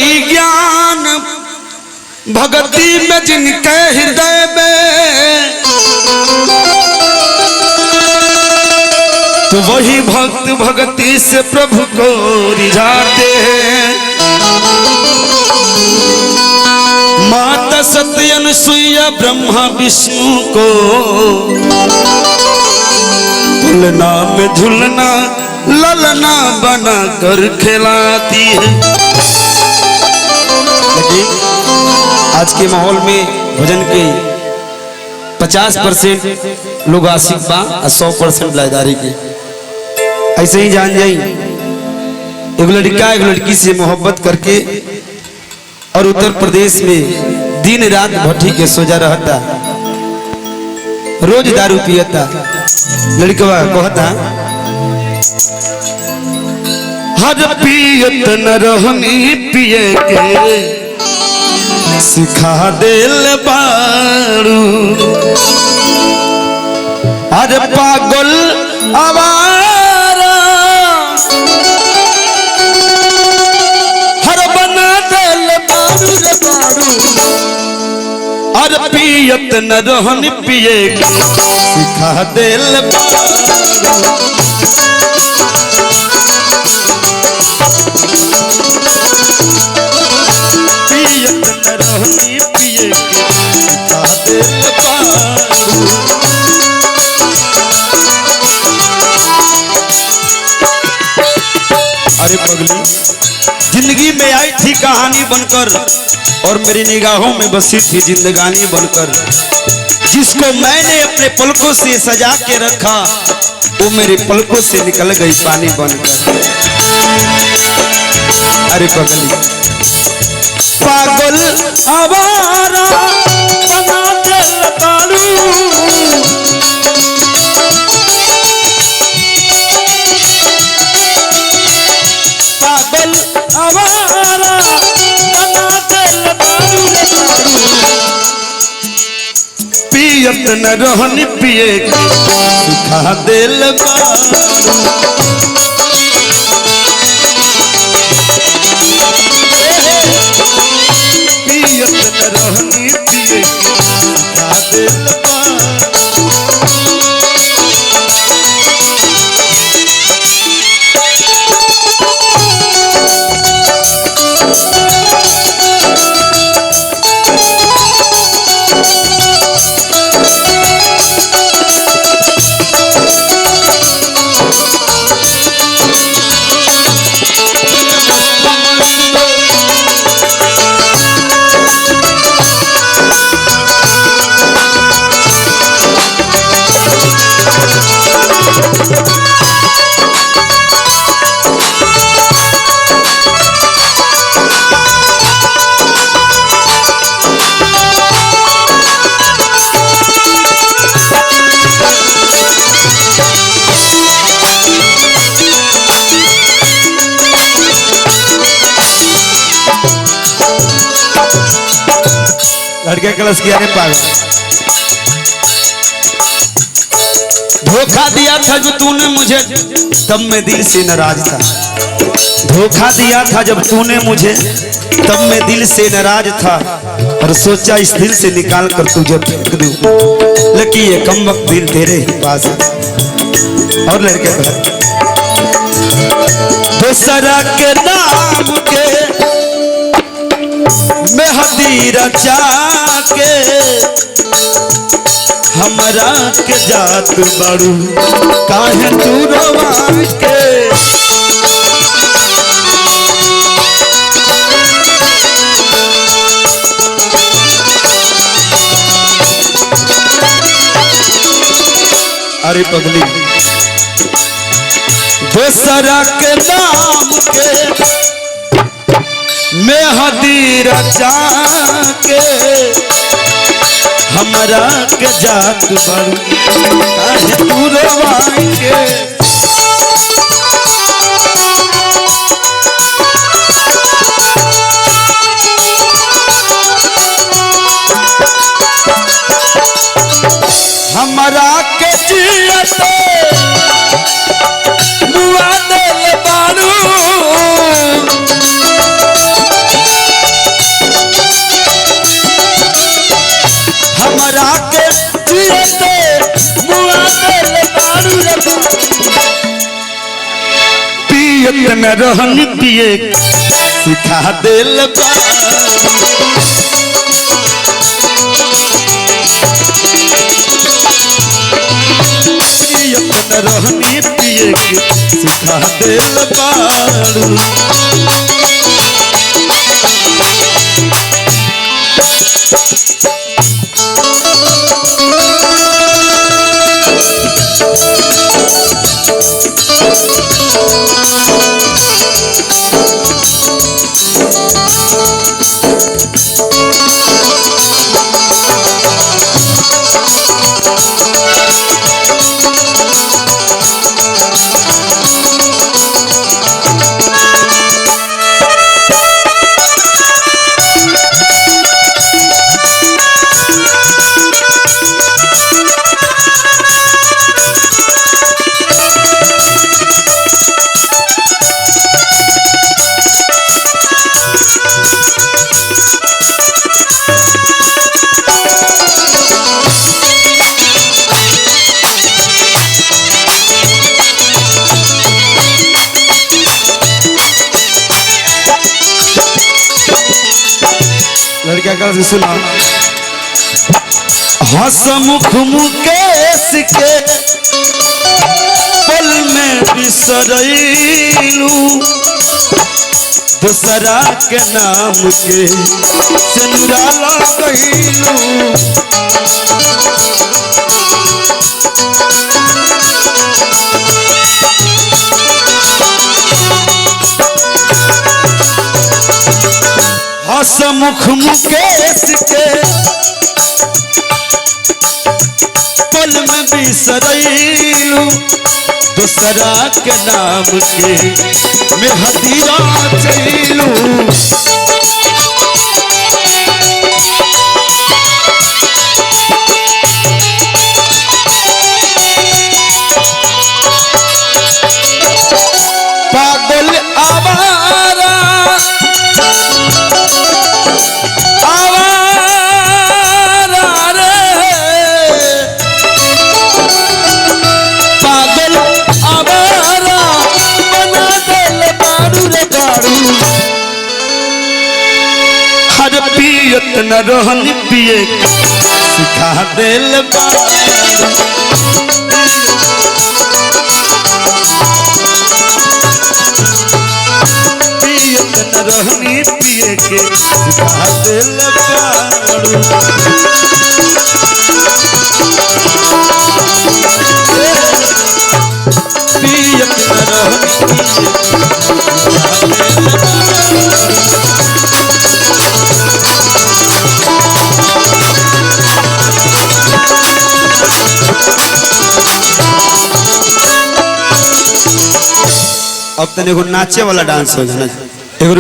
गई ज्ञान भक्ति में जिनके हृदय में, तो वही भक्त भक्ति से प्रभु को रिझाते हैं। माता सत्य अनुसुईया ब्रह्मा विष्णु को तुलना में झुलना ललना बना कर खिलाती है। आज के माहौल में भजन के 50% लोग आशिक बा और 100% लाइदारी के। ऐसे ही जान जाई एक लड़का एक लड़की से मोहब्बत करके और उत्तर प्रदेश में दिन रात भट्टी के सोजा रहता, रोज दारू पियता। लड़कवा कहता हर पियत न रहनी पिए के सिखा देल बारू। अरे पागल आवारा हर बना देल बारू रे बारू। अरे पियत न रहन पिए सिखा देल बारू। अरे पगली जिंदगी में आई थी कहानी बनकर और मेरी निगाहों में बसी थी जिंदगानी बनकर। जिसको मैंने अपने पलकों से सजा के रखा वो मेरे पलकों से निकल गई पानी बनकर। अरे पगली पागल आवारा बना देल बारू। पागल आवारा बना देल बारू रे बारू। पियत न रहन पिए सिखा देल बारू। पियत न रहनी पिए सिखा देल बारू। लड़के क्लास किया पागल। धोखा दिया था जो तूने मुझे तब मैं दिल से नाराज था। धोखा दिया था जब तूने मुझे तब मैं दिल से नाराज था। और सोचा इस दिल से निकाल कर तुझे फेंक दूं, लेकिन ये कम वक्त दिल तेरे ही पास है। और लड़के दूसरा के नाम के मेहंदी रचा के हमरा के जात बारू काहे तू रोवा के। अरे पगली दूसरा के नाम के मेहंदी रचा के हमरा के जात बारू काहे तू रोवा के। हमरा के जियते मुआ देल बारू। पियत न रहनी पिए सिखा दिल पियत न रहनी पिए सिखा दिल बारू। लड़का का से सुना हसमुख मुकेश के पल में बिसरैलू दूसरा के नाम के चंद्रा लगैलू। हसमुख मुकेश के पल में बिसरैलू दूसरा के नाम के में हदीरा चैलू। पागल आवारा पियत न रहनी पिए सिखा दिल पियत न रहनी पिए के सिखा दिल पियत न रहनी अब तने एगो नाचे वाला डांस हो जाना एगो